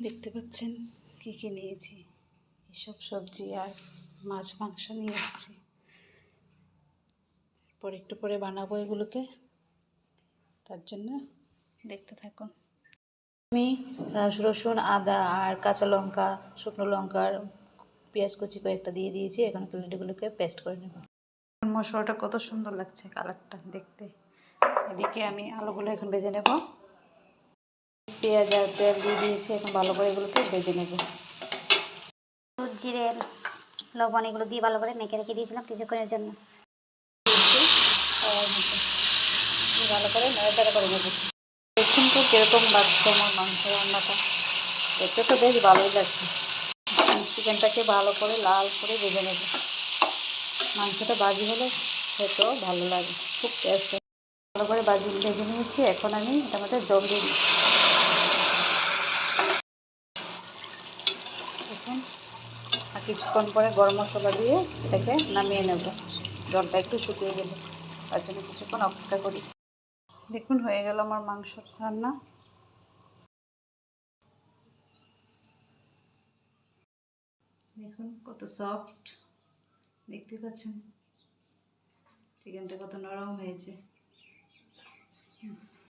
দেখতে পাচ্ছেন কী কী নিয়েছি, এসব সবজি আর মাছ মাংস নিয়ে এসেছি। পরে একটু পরে বানাবো এগুলোকে, তার জন্য দেখতে থাকুন। আমি রসুন, আদা আর কাঁচা লঙ্কা, শুকনো লঙ্কা আর পেঁয়াজ কুচি কয়েকটা দিয়ে দিয়েছি। এখন এগুলোকে পেস্ট করে নেব। মশলাটা কত সুন্দর লাগছে, কালারটা দেখতে। এদিকে আমি আলুগুলো এখন ভেজে নেব। পেঁয়াজ আর তেল দিয়ে দিয়েছি, এখন ভালো করে এগুলোকে ভেজে নেব। দুধ, জিরে, লবণ এগুলো দিয়ে ভালো করে মেখে রেখে দিয়েছিলাম কিছুক্ষণের জন্য। ভালো করে নাড়াচাড়া করে নেব। দেখুন তো কীরকম লাগছে আমার মাংস রান্নাটা, দেখতে তো বেশ ভালোই লাগছে। চিকেনটাকে ভালো করে লাল করে ভেজে নেব। মাংসটা ভাজি হলে খেতেও ভালো লাগে, খুব টেস্ট। ভালো করে ভেজে নিয়েছি। এখন আমি এটার মধ্যে জল দিয়ে দিচ্ছি। এখন আর কিছুক্ষণ পরে গরম মশলা দিয়ে এটাকে নামিয়ে নেব, জলটা একটু শুকিয়ে গেলে। তার জন্য কিছুক্ষণ অপেক্ষা করি। দেখুন হয়ে গেল আমার মাংস রান্না। দেখুন কত সফট, দেখতে পাচ্ছেন চিকেনটা কত নরম হয়েছে।